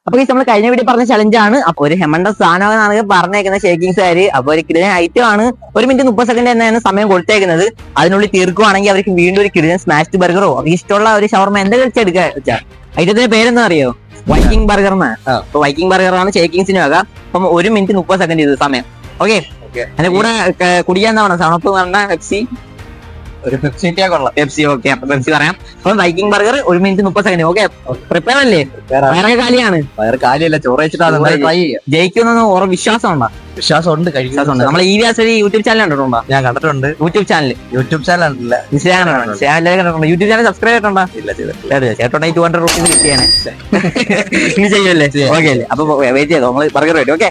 അപ്പൊ നമ്മൾ കഴിഞ്ഞ വീഡിയോ പറഞ്ഞ ചലഞ്ചാണ്. അപ്പൊ ഒരു ഹെമണ്ട സാധനമാണ് പറഞ്ഞേക്കുന്ന ഷേക്കിങ്സുകാര്. അപ്പൊ ഒരു കിടിലൻ ഐറ്റം ആണ്. 1 മിനിറ്റ് 30 സെക്കൻഡ് എന്നാണ് സമയം കൊടുത്തേക്കുന്നത്. അതിനുള്ളിൽ തീർക്കുവാണെങ്കിൽ അവർക്ക് വീണ്ടും ഒരു കിടിലൻ സ്മാഷ്ഡ് ബർഗറോ അവർക്ക് ഇഷ്ടമുള്ള ഒരു ഷവർമ എന്താ കഴിച്ചെടുക്കുക വെച്ചാൽ ഐറ്റത്തിന്റെ പേരെന്താ അറിയോ? വൈക്കിംഗ് ബർഗർ എന്നാണ്. അപ്പൊ വൈക്കിംഗ് ബർഗറാണ് ഷേക്കിങ്സിന് വക. അപ്പം 1 മിനിറ്റ് 30 സെക്കൻഡ് ചെയ്ത് സമയം. ഓക്കെ, അതിന്റെ കൂടെ കുടിക്കാൻ എന്താ വേണം? സണപ്പ് പറഞ്ഞ പെപ്സി, ഒരു പെപ്സി കൊള്ളാം. പെപ്സി. ഓക്കെ, അപ്പൊ പെപ്സി പറയാം. അപ്പം Viking burger 1 minute 30 second. Okay, prepare അല്ലേ? വേറെ കാലിയാണ്. വയറ് കാലിയല്ല, ചോറ് വെച്ചിട്ടാണ് ട്രൈ ചെയ്യാം. ജയിക്കുന്ന വിശ്വാസം ഉണ്ടോ? വിശ്വാസമുണ്ട്, വിശ്വാസമുണ്ട്. നമ്മൾ ഈ യൂട്യൂബ് ചാനൽ കണ്ടിട്ടുണ്ടോ? ഞാൻ കണ്ടിട്ടുണ്ട്. യൂട്യൂബ് ചാനൽ കണ്ടിട്ടില്ല. ഇൻസ്റ്റാഗ്രാം യൂട്യൂബ് ചാനൽ സബ്സ്ക്രൈബ് ചെയ്തിട്ടുണ്ടോ? ഇല്ല, ചേട്ടോണ്ടെങ്കിൽ 200 റുപ്പീസ് കിട്ടിയാണ്. ഇനി ചെയ്യല്ലേ? ഓക്കെ അല്ലേ? അപ്പൊ വെയിറ്റ് ചെയ്തോ, നമ്മൾ burger ready. Okay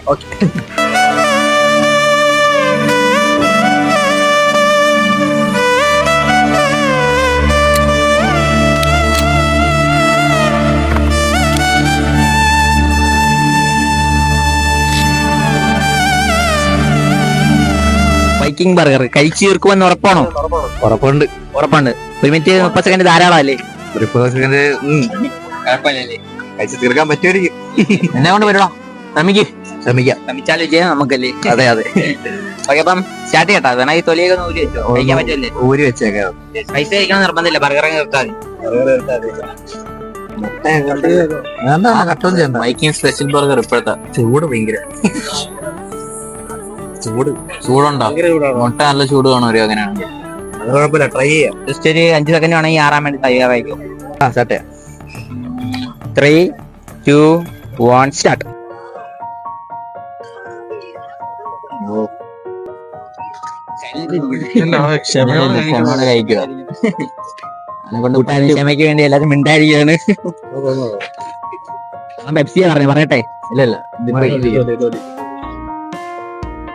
Viking burger കഴിച്ചു തീർക്കുമെന്ന് ഉറപ്പാണോ? ഉറപ്പുണ്ട്. 1 മിനിറ്റ് 30 സെക്കൻഡ് ധാരാളം അല്ലേ? 30 സെക്കൻഡ് കഴിച്ച് തീർക്കാൻ പറ്റുമായിരിക്കും. എന്നെ കൊണ്ട് വരുവാ, ശ്രമിക്കാം. ശ്രമിച്ചാലും ചെയ്യാം നമുക്കല്ലേ? അതെ. ഓക്കെ, അപ്പം സ്റ്റാർട്ട് ചെയ്യട്ടാ. വേണമെങ്കിൽ ഈ തൊലിയൊക്കെ ഊരി വെച്ചോ, കഴിക്കാൻ പറ്റുമല്ലേ? ഊരി വെച്ചേക്കാം. പൈസ കഴിക്കണം നിർബന്ധമില്ല, ബർഗർ നിർത്താൻ. വൈക്കിംഗ് സ്പെഷ്യൽ ബർഗർ ഇപ്പോഴത്തെ ചൂട് ഭയങ്കര ചൂടുണ്ടോ? മുട്ട നല്ല ചൂട് കാണും ഒരു അങ്ങനെയാണെങ്കിൽ. അത് കുഴപ്പമില്ല, ട്രൈ ചെയ്യാം. ജസ്റ്റ് ഒരു 5 സെക്കൻഡ് വേണമെങ്കിൽ ആറാൻ വേണ്ടി തയ്യാറായിരിക്കും. സ്റ്റാർട്ട് ചെയ്യാം. 3, 2, 1 സ്റ്റാർട്ട്. കഴിക്കുക. ക്ഷമയ്ക്ക് വേണ്ടി എല്ലാരും മിണ്ടായിരിക്കാണ്. പെപ്സിയാ പറയട്ടെ? ഇല്ല,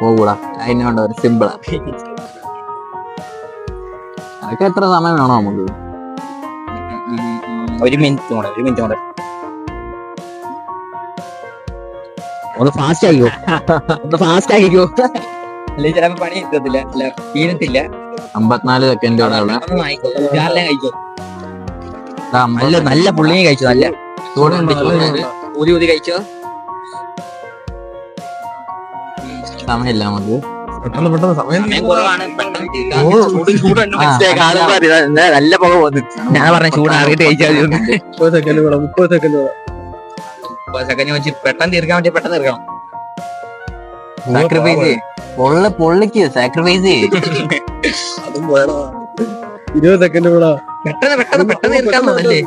പോകൂടാ. അതിനുണ്ട് ഒരു സിമ്പിളാ. അതൊക്കെ എത്ര സമയം വേണോ നമുക്ക്? 1 മിനിറ്റ് കൂടെ. ഒന്ന് ഫാസ്റ്റ് ആക്കിക്കോ. അല്ലെങ്കിൽ ചിലപ്പോ പണി കിട്ടത്തില്ല, തീരത്തില്ല. 54 സെക്കൻഡോടെ നല്ല പുള്ളിയെ കഴിച്ചു. നല്ല ഊതി കഴിച്ചോ. സമയമില്ല നമുക്ക്. നല്ല പുക പോകുന്നു. ഞാൻ പറഞ്ഞ ചൂടാറിയിട്ട് കഴിച്ചാൽ 30 സെക്കൻഡ് വെച്ച് പെട്ടെന്ന് തീർക്കാൻ പറ്റിയ പെട്ടെന്ന് തീർക്കണം. സാക്രിഫൈസ് പൊള്ളിക്ക് സാക്രിഫൈസ് 20 സെക്കൻഡ് കൂടെ പെട്ടെന്ന് തീർക്കാന്നല്ലേ?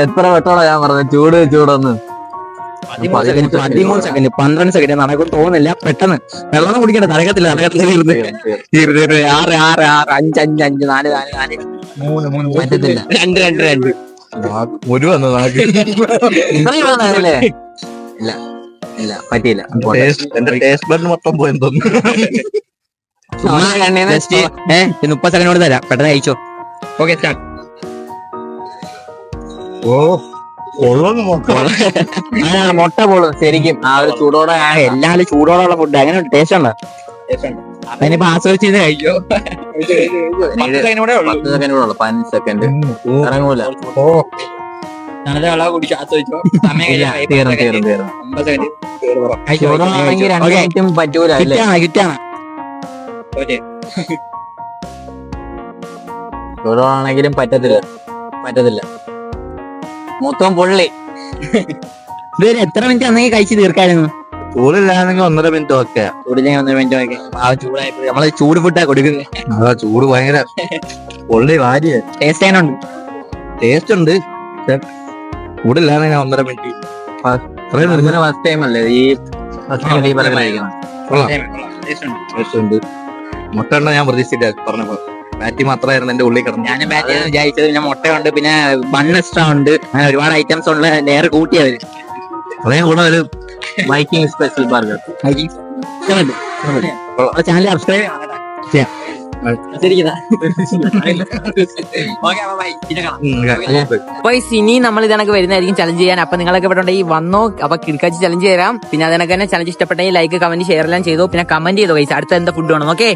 എത്ര വെട്ടോളാ ഞാൻ പറഞ്ഞത്? ചൂടൊന്ന് 13 സെക്കൻഡ് 12 സെക്കൻഡ് നടക്കും തോന്നുന്നില്ല. പെട്ടെന്ന് വെള്ളം കുടിക്കണ്ട, തലകത്തില്ല 6 6 5 5 5 4 4 4 പറ്റത്തില്ല. 2 2 2 ഒരു ഇല്ല പറ്റിയില്ല. എന്റെ ടേസ്റ്റ് ബഡ് മൊത്തം പോയെന്ന് തോന്നുന്നു. 30 സെക്കൻഡ് തരാം, പെട്ടെന്ന് കഴിച്ചോ. Okay, start. മുട്ട പോളും ശരിക്കും. ആ ഒരു ചൂടോടെ, എല്ലാരും ചൂടോടുള്ള ഫുഡ് അങ്ങനെ ടേസ്റ്റ് ഉണ്ടോ? അതിനിപ്പോ ആസ്വദിച്ച് കഴിക്കോ. 10 സെക്കൻഡ് ഇറങ്ങൂല. നല്ല വെള്ളം കുടിച്ച് ആസ്വദിച്ചോ. ചൂടാണെങ്കിൽ 2 മിനിറ്റും പറ്റൂല. കിറ്റാണ് ചൂടാണെങ്കിലും പറ്റത്തില്ല. മൊത്തം പൊള്ളി. ഇതുവരെ എത്ര മിനിറ്റ് അന്നെങ്കിൽ കഴിച്ച് തീർക്കായിരുന്നു? ചൂടില്ലാണെങ്കിൽ 1.5 മിനിറ്റ് ഒക്കെ. ചൂടില്ലെങ്കിൽ 1.5 മിനിറ്റ് ഒക്കെ. ആ ചൂടായപ്പോ നമ്മള് ചൂട് ഫുഡാ കൊടുക്കുന്നത്. അതാ ചൂട് ഭയങ്കര പൊള്ളി വാരിയ. ടേസ്റ്റ് അതിനുണ്ട്, ടേസ്റ്റ് ഉണ്ട്. ചൂടില്ലാണെങ്കിൽ 1.5 മിനിറ്റ്. ഫസ്റ്റ് ടൈം അല്ലേ ഈ മുട്ട ഉണ്ടോ? ഞാൻ പ്രതീക്ഷിച്ചില്ല. പറഞ്ഞപ്പോ ബാറ്റി മാത്രമായിരുന്നു എന്റെ ഉള്ളിൽ കിടന്നു. ഞാൻ ബാറ്റ് വിചാരിച്ചത്. പിന്നെ മുട്ടയുണ്ട്, പിന്നെ ബൺ എക്സ്ട്രാ ഉണ്ട്, അങ്ങനെ ഒരുപാട് ഐറ്റംസ് ഉള്ള ലെയർ കൂട്ടിയവര്. അതേ കൂടെ ഒരു Viking special burger. Channel subscribe ചെയ്യാം. ഇനി നമ്മൾ ഇതണക്ക് വരുന്നതായിരിക്കും ചലഞ്ച് ചെയ്യാൻ. അപ്പൊ നിങ്ങളൊക്കെ ഇവിടെ ഉണ്ടെങ്കിൽ വന്നോ. അപ്പൊ കിടക്കാച്ച് ചലഞ്ച് തരാം. പിന്നെ അതിനൊക്കെ തന്നെ ചലഞ്ച് ഇഷ്ടപ്പെട്ടെങ്കിൽ ലൈക്ക്, കമന്റ്, ഷെയർ എല്ലാം ചെയ്തോ. പിന്നെ കമന്റ് ചെയ്തോ ഗൈസ് അടുത്ത എന്താ ഫുഡ് വേണം. ഓക്കെ.